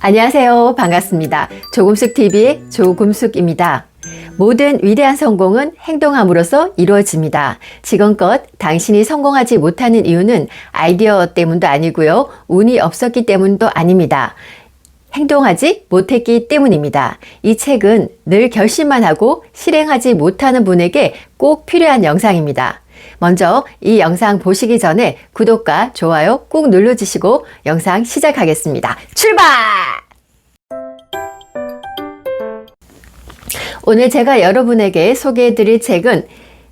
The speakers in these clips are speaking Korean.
안녕하세요. 반갑습니다. 조금숙TV의 조금숙입니다. 모든 위대한 성공은 행동함으로써 이루어집니다. 지금껏 당신이 성공하지 못하는 이유는 아이디어 때문도 아니고요. 운이 없었기 때문도 아닙니다. 행동하지 못했기 때문입니다. 이 책은 늘 결심만 하고 실행하지 못하는 분에게 꼭 필요한 영상입니다. 먼저 이 영상 보시기 전에 구독과 좋아요 꾹 눌러주시고 영상 시작하겠습니다. 출발! 오늘 제가 여러분에게 소개해드릴 책은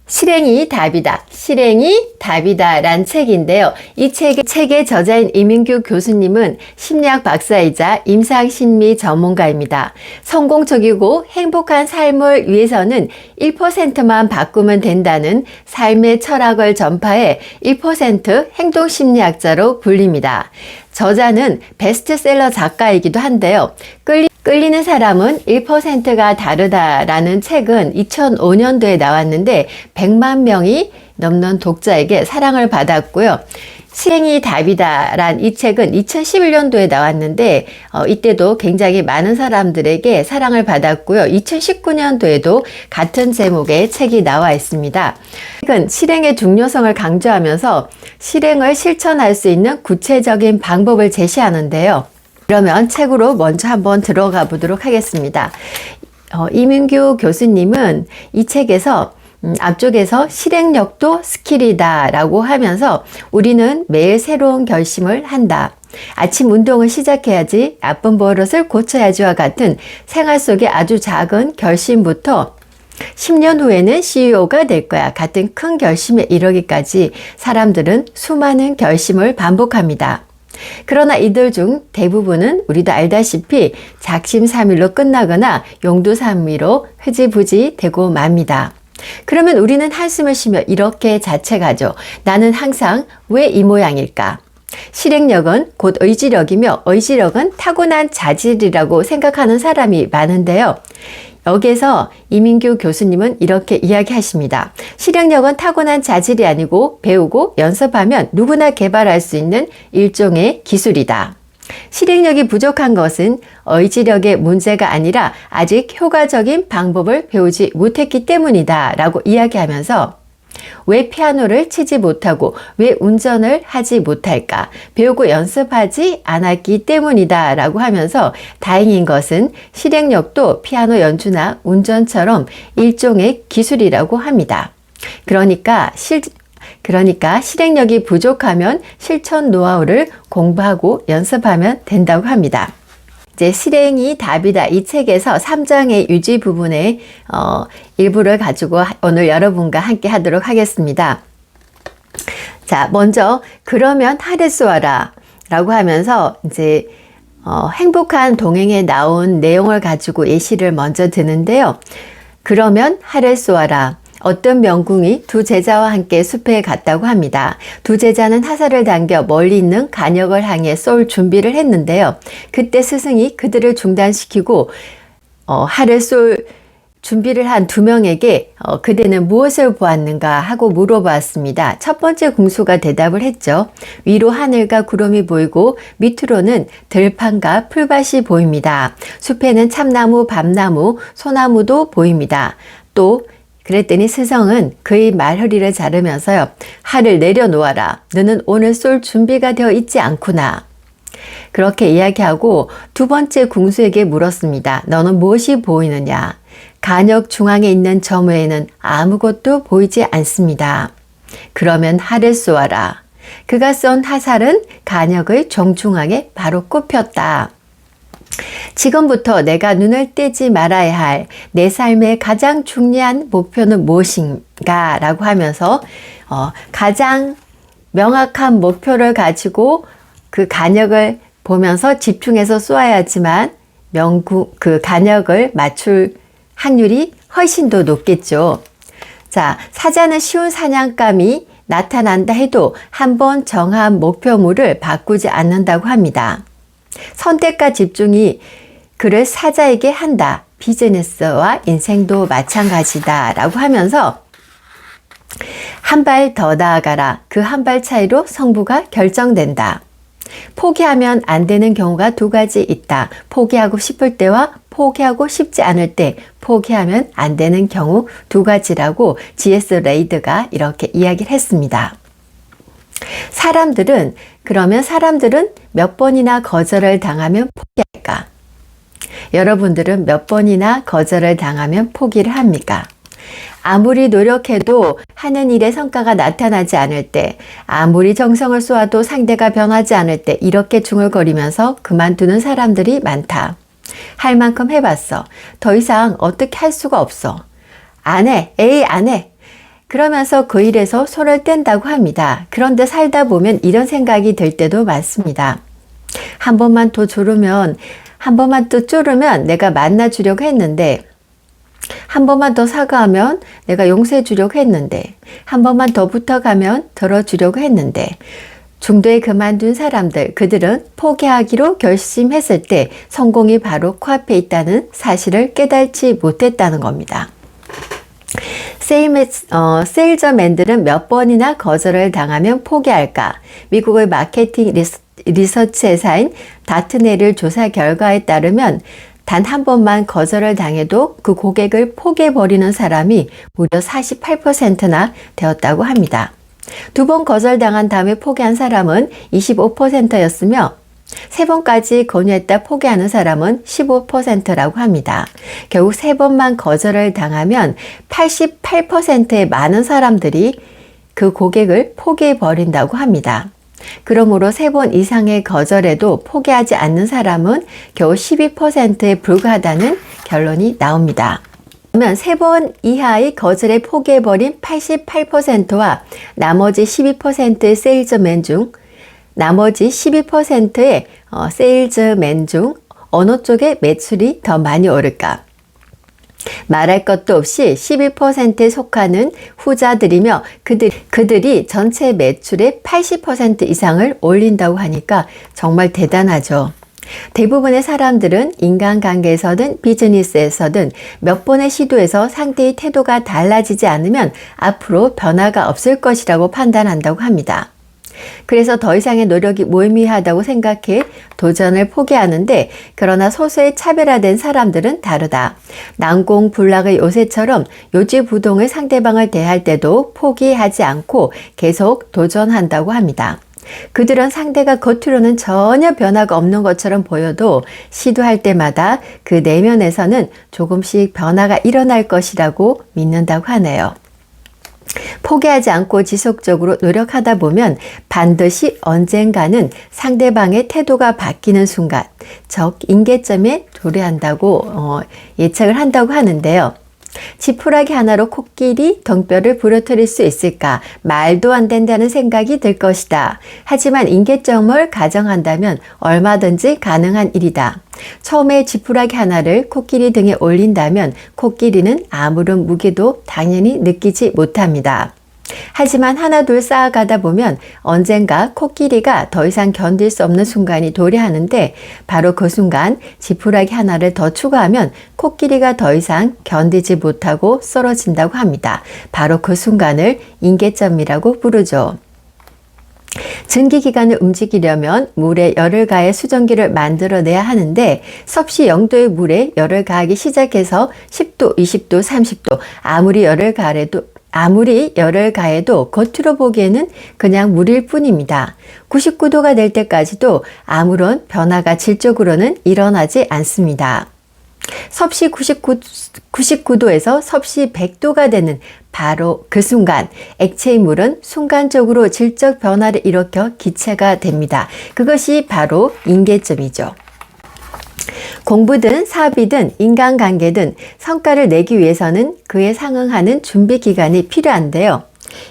실행이 답이다. 실행이 답이다 란 책인데요. 이 책의 저자인 이민규 교수님은 심리학 박사이자 임상심리 전문가입니다. 성공적이고 행복한 삶을 위해서는 1%만 바꾸면 된다는 삶의 철학을 전파해 1% 행동심리학자로 불립니다. 저자는 베스트셀러 작가이기도 한데요. 끌리는 사람은 1%가 다르다라는 책은 2005년도에 나왔는데 100만 명이 넘는 독자에게 사랑을 받았고요. 실행이 답이다란 이 책은 2011년도에 나왔는데 이때도 굉장히 많은 사람들에게 사랑을 받았고요. 2019년도에도 같은 제목의 책이 나와 있습니다. 책은 실행의 중요성을 강조하면서 실행을 실천할 수 있는 구체적인 방법을 제시하는데요. 그러면 책으로 먼저 한번 들어가 보도록 하겠습니다. 이민규 교수님은 이 책에서 앞쪽에서 실행력도 스킬이다 라고 하면서 우리는 매일 새로운 결심을 한다. 아침 운동을 시작해야지, 나쁜 버릇을 고쳐야지와 같은 생활 속의 아주 작은 결심부터 10년 후에는 CEO가 될 거야 같은 큰 결심에 이르기까지 사람들은 수많은 결심을 반복합니다. 그러나 이들 중 대부분은 우리도 알다시피 작심삼일로 끝나거나 용두삼미로 흐지부지 되고 맙니다. 그러면 우리는 한숨을 쉬며 이렇게 자책하죠. 나는 항상 왜 이 모양일까? 실행력은 곧 의지력이며 의지력은 타고난 자질이라고 생각하는 사람이 많은데요. 여기에서 이민규 교수님은 이렇게 이야기하십니다. 실행력은 타고난 자질이 아니고 배우고 연습하면 누구나 개발할 수 있는 일종의 기술이다. 실행력이 부족한 것은 의지력의 문제가 아니라 아직 효과적인 방법을 배우지 못했기 때문이다 라고 이야기하면서 왜 피아노를 치지 못하고 왜 운전을 하지 못할까? 배우고 연습하지 않았기 때문이다 라고 하면서 다행인 것은 실행력도 피아노 연주나 운전처럼 일종의 기술이라고 합니다. 그러니까 실행력이 부족하면 실천 노하우를 공부하고 연습하면 된다고 합니다. 이제 실행이 답이다. 이 책에서 3장의 유지 부분의 일부를 가지고 오늘 여러분과 함께 하도록 하겠습니다. 자, 먼저 그러면 하를 쏘아라 라고 하면서 이제 행복한 동행에 나온 내용을 가지고 예시를 먼저 드는데요. 그러면 하를 쏘아라. 어떤 명궁이 두 제자와 함께 숲에 갔다고 합니다. 두 제자는 하사를 당겨 멀리 있는 간역을 향해 쏠 준비를 했는데요. 그때 스승이 그들을 중단시키고 활을 쏠 준비를 한 두 명에게 그대는 무엇을 보았는가 하고 물어보았습니다. 첫 번째 궁수가 대답을 했죠. 위로 하늘과 구름이 보이고 밑으로는 들판과 풀밭이 보입니다. 숲에는 참나무, 밤나무, 소나무도 보입니다. 또 그랬더니 스승은 그의 말허리를 자르면서요. 활을 내려놓아라. 너는 오늘 쏠 준비가 되어 있지 않구나. 그렇게 이야기하고 두 번째 궁수에게 물었습니다. 너는 무엇이 보이느냐? 간역 중앙에 있는 점 외에는 아무것도 보이지 않습니다. 그러면 활을 쏘아라. 그가 쏜 화살은 간역의 정중앙에 바로 꼽혔다. 지금부터 내가 눈을 떼지 말아야 할 내 삶의 가장 중요한 목표는 무엇인가 라고 하면서 가장 명확한 목표를 가지고 그 간역을 보면서 집중해서 쏘아야지만 그 간역을 맞출 확률이 훨씬 더 높겠죠. 자, 사자는 쉬운 사냥감이 나타난다 해도 한번 정한 목표물을 바꾸지 않는다고 합니다. 선택과 집중이 그를 사자에게 한다. 비즈니스와 인생도 마찬가지다 라고 하면서 한 발 더 나아가라. 그 한 발 차이로 성부가 결정된다. 포기하면 안 되는 경우가 두 가지 있다. 포기하고 싶을 때와 포기하고 싶지 않을 때 포기하면 안 되는 경우 두 가지라고 GS 레이드가 이렇게 이야기를 했습니다. 그러면 사람들은 몇 번이나 거절을 당하면 포기할까? 여러분들은 몇 번이나 거절을 당하면 포기를 합니까? 아무리 노력해도 하는 일의 성과가 나타나지 않을 때, 아무리 정성을 쏘아도 상대가 변하지 않을 때 이렇게 중얼거리면서 그만두는 사람들이 많다. 할 만큼 해봤어. 더 이상 어떻게 할 수가 없어. 안 해. 에이, 안 해. 그러면서 그 일에서 손을 뗀다고 합니다. 그런데 살다 보면 이런 생각이 들 때도 많습니다. 한 번만 더 조르면, 한 번만 더 쪼르면 내가 만나주려고 했는데, 한 번만 더 사과하면 내가 용서해 주려고 했는데, 한 번만 더 붙어가면 들어주려고 했는데, 중도에 그만둔 사람들, 그들은 포기하기로 결심했을 때 성공이 바로 코앞에 있다는 사실을 깨닫지 못했다는 겁니다. 세일즈맨들은 몇 번이나 거절을 당하면 포기할까? 미국의 마케팅 리서치 회사인 다트네를 조사 결과에 따르면 단 한 번만 거절을 당해도 그 고객을 포기해버리는 사람이 무려 48%나 되었다고 합니다. 두 번 거절당한 다음에 포기한 사람은 25%였으며 세 번까지 권유했다 포기하는 사람은 15%라고 합니다. 결국 세 번만 거절을 당하면 88%의 많은 사람들이 그 고객을 포기해버린다고 합니다. 그러므로 세 번 이상의 거절에도 포기하지 않는 사람은 겨우 12%에 불과하다는 결론이 나옵니다. 그러면 세 번 이하의 거절에 포기해버린 88%와 나머지 12%의 세일즈맨 중 나머지 12%의 세일즈맨 중 어느 쪽에 매출이 더 많이 오를까? 말할 것도 없이 12%에 속하는 후자들이며 그들이 전체 매출의 80% 이상을 올린다고 하니까 정말 대단하죠. 대부분의 사람들은 인간관계에서든 비즈니스에서든 몇 번의 시도에서 상대의 태도가 달라지지 않으면 앞으로 변화가 없을 것이라고 판단한다고 합니다. 그래서 더 이상의 노력이 무의미하다고 생각해 도전을 포기하는데, 그러나 소수의 차별화된 사람들은 다르다. 난공불락의 요새처럼 요지부동의 상대방을 대할 때도 포기하지 않고 계속 도전한다고 합니다. 그들은 상대가 겉으로는 전혀 변화가 없는 것처럼 보여도 시도할 때마다 그 내면에서는 조금씩 변화가 일어날 것이라고 믿는다고 하네요. 포기하지 않고 지속적으로 노력하다 보면 반드시 언젠가는 상대방의 태도가 바뀌는 순간, 즉 임계점에 도래한다고 예측을 한다고 하는데요. 지푸라기 하나로 코끼리 덩뼈를 부러뜨릴 수 있을까? 말도 안 된다는 생각이 들 것이다. 하지만 임계점을 가정한다면 얼마든지 가능한 일이다. 처음에 지푸라기 하나를 코끼리 등에 올린다면 코끼리는 아무런 무게도 당연히 느끼지 못합니다. 하지만 하나둘 쌓아가다 보면 언젠가 코끼리가 더 이상 견딜 수 없는 순간이 도래하는데, 바로 그 순간 지푸라기 하나를 더 추가하면 코끼리가 더 이상 견디지 못하고 쓰러진다고 합니다. 바로 그 순간을 임계점이라고 부르죠. 증기기관을 움직이려면 물에 열을 가해 수증기를 만들어내야 하는데, 섭씨 0도의 물에 열을 가하기 시작해서 10도, 20도, 30도 아무리 열을 가해도 겉으로 보기에는 그냥 물일 뿐입니다. 99도가 될 때까지도 아무런 변화가 질적으로는 일어나지 않습니다. 섭씨 99도에서 섭씨 100도가 되는 바로 그 순간, 액체의 물은 순간적으로 질적 변화를 일으켜 기체가 됩니다. 그것이 바로 임계점이죠. 공부든 사업이든 인간관계든 성과를 내기 위해서는 그에 상응하는 준비 기간이 필요한데요.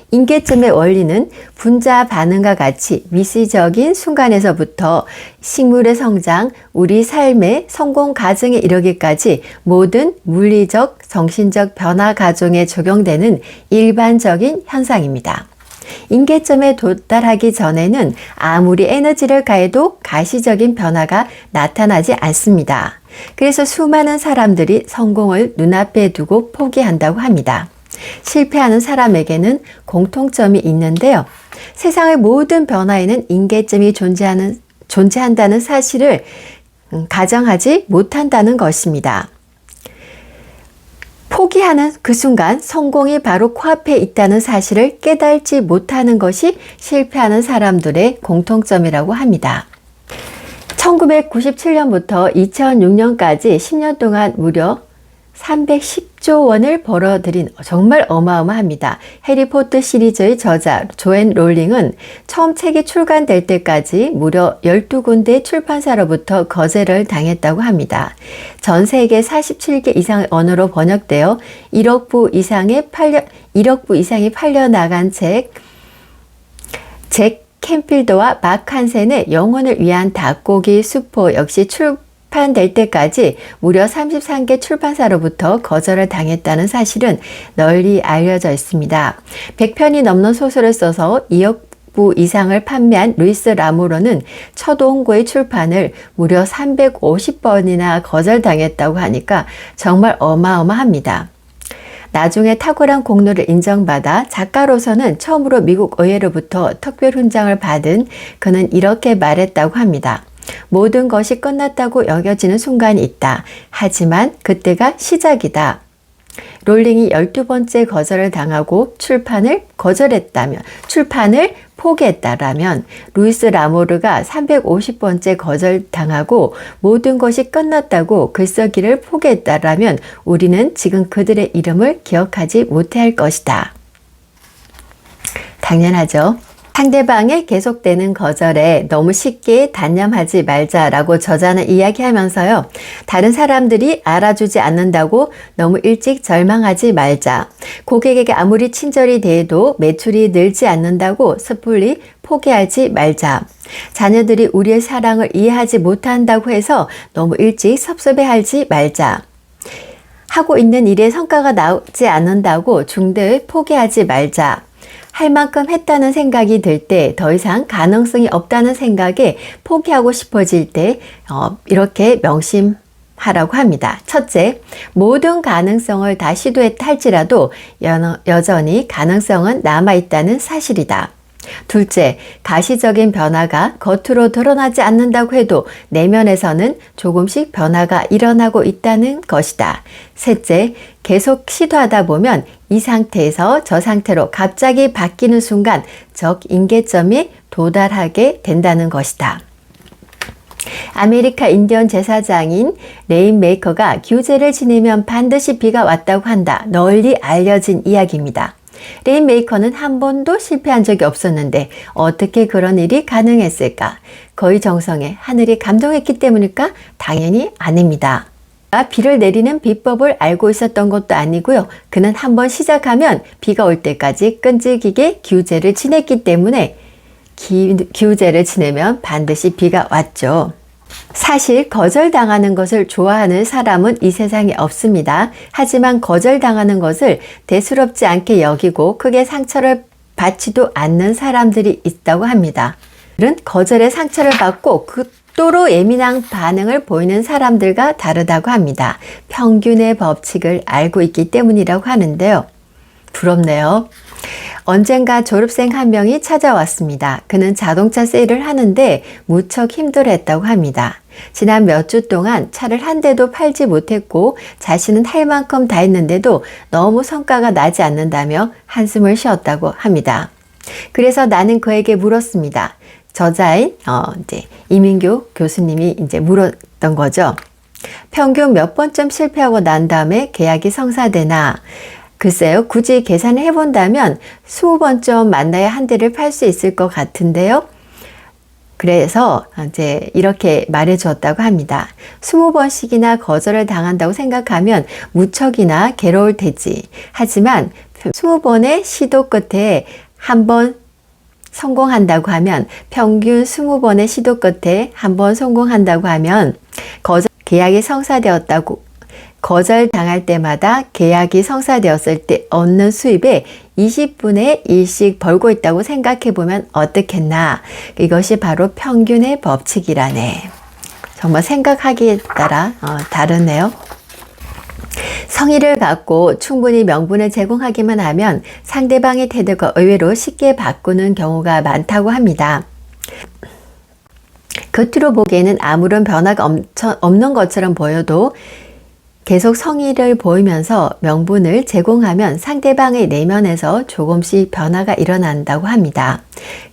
임계점의 원리는 분자 반응과 같이 미시적인 순간에서부터 식물의 성장, 우리 삶의 성공 과정에 이르기까지 모든 물리적, 정신적 변화 과정에 적용되는 일반적인 현상입니다. 임계점에 도달하기 전에는 아무리 에너지를 가해도 가시적인 변화가 나타나지 않습니다. 그래서 수많은 사람들이 성공을 눈앞에 두고 포기한다고 합니다. 실패하는 사람에게는 공통점이 있는데요. 세상의 모든 변화에는 임계점이 존재하는 존재한다는 사실을 가정하지 못한다는 것입니다. 포기하는 그 순간 성공이 바로 코앞에 있다는 사실을 깨닫지 못하는 것이 실패하는 사람들의 공통점이라고 합니다. 1997년부터 2006년까지 10년 동안 무려 310조 원을 벌어들인 정말 어마어마합니다. 해리포터 시리즈의 저자 조앤 롤링은 처음 책이 출간될 때까지 무려 12군데 출판사로부터 거절을 당했다고 합니다. 전 세계 47개 이상의 언어로 번역되어 1억 부 이상이 팔려 나간 잭 캠필더와 막 한센의 영혼을 위한 닭고기 수포 역시 출판될 때까지 무려 33개 출판사로부터 거절을 당했다는 사실은 널리 알려져 있습니다. 100편이 넘는 소설을 써서 2억 부 이상을 판매한 루이스 라모로는 첫 원고의 출판을 무려 350번이나 거절당했다고 하니까 정말 어마어마합니다. 나중에 탁월한 공로를 인정받아 작가로서는 처음으로 미국 의회로부터 특별 훈장을 받은 그는 이렇게 말했다고 합니다. 모든 것이 끝났다고 여겨지는 순간이 있다. 하지만 그때가 시작이다. 롤링이 12번째 거절을 당하고 출판을 포기했다라면 루이스 라모르가 350번째 거절당하고 모든 것이 끝났다고 글쓰기를 포기했다라면 우리는 지금 그들의 이름을 기억하지 못할 것이다. 당연하죠. 상대방의 계속되는 거절에 너무 쉽게 단념하지 말자라고 저자는 이야기하면서요. 다른 사람들이 알아주지 않는다고 너무 일찍 절망하지 말자. 고객에게 아무리 친절히 대해도 매출이 늘지 않는다고 섣불리 포기하지 말자. 자녀들이 우리의 사랑을 이해하지 못한다고 해서 너무 일찍 섭섭해하지 말자. 하고 있는 일에 성과가 나오지 않는다고 중대에 포기하지 말자. 할 만큼 했다는 생각이 들 때 더 이상 가능성이 없다는 생각에 포기하고 싶어질 때 이렇게 명심하라고 합니다. 첫째, 모든 가능성을 다 시도했다 할지라도 여전히 가능성은 남아있다는 사실이다. 둘째, 가시적인 변화가 겉으로 드러나지 않는다고 해도 내면에서는 조금씩 변화가 일어나고 있다는 것이다. 셋째, 계속 시도하다 보면 이 상태에서 저 상태로 갑자기 바뀌는 순간 적임계점에 도달하게 된다는 것이다. 아메리카 인디언 제사장인 레인메이커가 규제를 지내면 반드시 비가 왔다고 한다. 널리 알려진 이야기입니다. 레인메이커는 한 번도 실패한 적이 없었는데 어떻게 그런 일이 가능했을까? 거의 정성에 하늘이 감동했기 때문일까? 당연히 아닙니다. 비를 내리는 비법을 알고 있었던 것도 아니고요. 그는 한번 시작하면 비가 올 때까지 끈질기게 규제를 지냈기 때문에 규제를 지내면 반드시 비가 왔죠. 사실 거절당하는 것을 좋아하는 사람은 이 세상에 없습니다. 하지만 거절당하는 것을 대수롭지 않게 여기고 크게 상처를 받지도 않는 사람들이 있다고 합니다. 이런 거절의 상처를 받고 극도로 예민한 반응을 보이는 사람들과 다르다고 합니다. 평균의 법칙을 알고 있기 때문이라고 하는데요. 부럽네요. 언젠가 졸업생 한 명이 찾아왔습니다. 그는 자동차 세일을 하는데 무척 힘들어했다고 합니다. 지난 몇 주 동안 차를 한 대도 팔지 못했고 자신은 할 만큼 다 했는데도 너무 성과가 나지 않는다며 한숨을 쉬었다고 합니다. 그래서 나는 그에게 물었습니다. 저자인 이민규 교수님이 물었던 거죠. 평균 몇 번쯤 실패하고 난 다음에 계약이 성사되나? 글쎄요, 굳이 계산을 해본다면 20번쯤 만나야 한 대를 팔 수 있을 것 같은데요. 그래서 이렇게 말해 주었다고 합니다. 20번씩이나 거절을 당한다고 생각하면 무척이나 괴로울 테지. 하지만 20번의 시도 끝에 한 번 성공한다고 하면, 평균 20번의 시도 끝에 한 번 성공한다고 하면 계약이 성사되었다고 거절당할 때마다 계약이 성사되었을 때 얻는 수입의 20분의 1씩 벌고 있다고 생각해 보면 어떻겠나. 이것이 바로 평균의 법칙이라네. 정말 생각하기에 따라 다르네요. 성의를 갖고 충분히 명분을 제공하기만 하면 상대방의 태도가 의외로 쉽게 바꾸는 경우가 많다고 합니다. 겉으로 보기에는 아무런 변화가 없는 것처럼 보여도 계속 성의를 보이면서 명분을 제공하면 상대방의 내면에서 조금씩 변화가 일어난다고 합니다.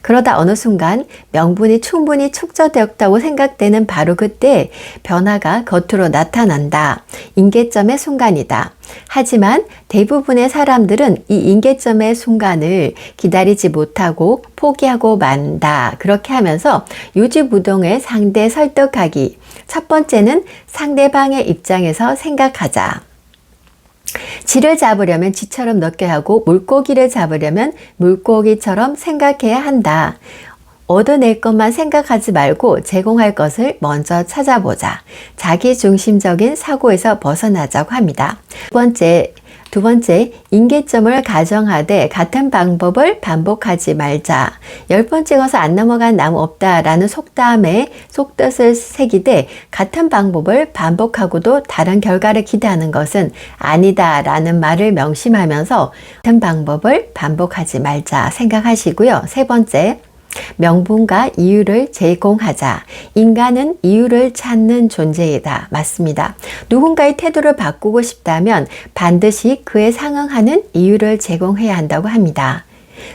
그러다 어느 순간 명분이 충분히 축적되었다고 생각되는 바로 그때 변화가 겉으로 나타난다. 임계점의 순간이다. 하지만 대부분의 사람들은 이 임계점의 순간을 기다리지 못하고 포기하고 만다. 그렇게 하면서 유지부동의 상대 설득하기. 첫 번째는 상대방의 입장에서 생각하자. 쥐를 잡으려면 쥐처럼 느껴야 하고 물고기를 잡으려면 물고기처럼 생각해야 한다. 얻어낼 것만 생각하지 말고 제공할 것을 먼저 찾아보자. 자기중심적인 사고에서 벗어나자고 합니다. 두 번째, 임계점을 가정하되 같은 방법을 반복하지 말자. 10번 찍어서 안 넘어간 나무 없다라는 속담에 속뜻을 새기되 같은 방법을 반복하고도 다른 결과를 기대하는 것은 아니다라는 말을 명심하면서 같은 방법을 반복하지 말자 생각하시고요. 세 번째, 명분과 이유를 제공하자. 인간은 이유를 찾는 존재이다. 맞습니다. 누군가의 태도를 바꾸고 싶다면 반드시 그에 상응하는 이유를 제공해야 한다고 합니다.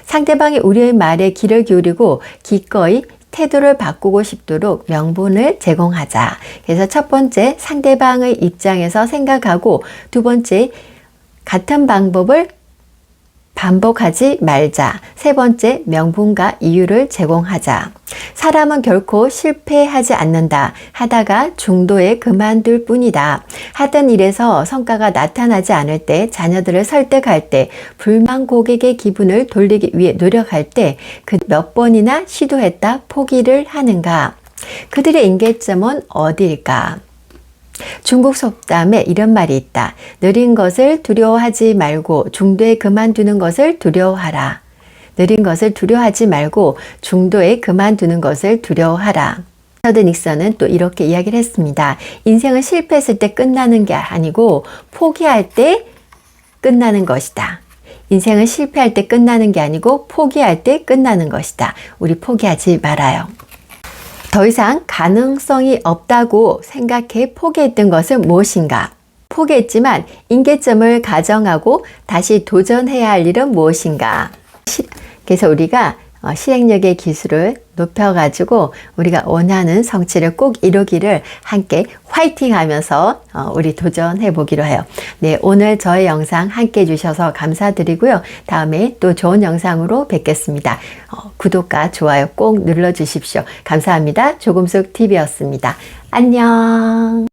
상대방이 우리의 말에 귀를 기울이고 기꺼이 태도를 바꾸고 싶도록 명분을 제공하자. 그래서 첫 번째, 상대방의 입장에서 생각하고, 두 번째, 같은 방법을 반복하지 말자. 세 번째, 명분과 이유를 제공하자. 사람은 결코 실패하지 않는다. 하다가 중도에 그만둘 뿐이다. 하던 일에서 성과가 나타나지 않을 때, 자녀들을 설득할 때, 불만 고객의 기분을 돌리기 위해 노력할 때 그 몇 번이나 시도했다 포기를 하는가? 그들의 임계점은 어디일까? 중국 속담에 이런 말이 있다. 느린 것을 두려워하지 말고 중도에 그만두는 것을 두려워하라. 느린 것을 두려워하지 말고 중도에 그만두는 것을 두려워하라. 리처드 닉슨은 또 이렇게 이야기를 했습니다. 인생은 실패했을 때 끝나는 게 아니고 포기할 때 끝나는 것이다. 인생은 실패할 때 끝나는 게 아니고 포기할 때 끝나는 것이다. 우리 포기하지 말아요. 더 이상 가능성이 없다고 생각해 포기했던 것은 무엇인가? 포기했지만 임계점을 가정하고 다시 도전해야 할 일은 무엇인가? 그래서 우리가 실행력의 기술을 높여가지고 우리가 원하는 성취를 꼭 이루기를 함께 화이팅 하면서 우리 도전해 보기로 해요. 네, 오늘 저의 영상 함께 해주셔서 감사드리고요. 다음에 또 좋은 영상으로 뵙겠습니다. 구독과 좋아요 꼭 눌러주십시오. 감사합니다. 조금숙 TV였습니다. 안녕.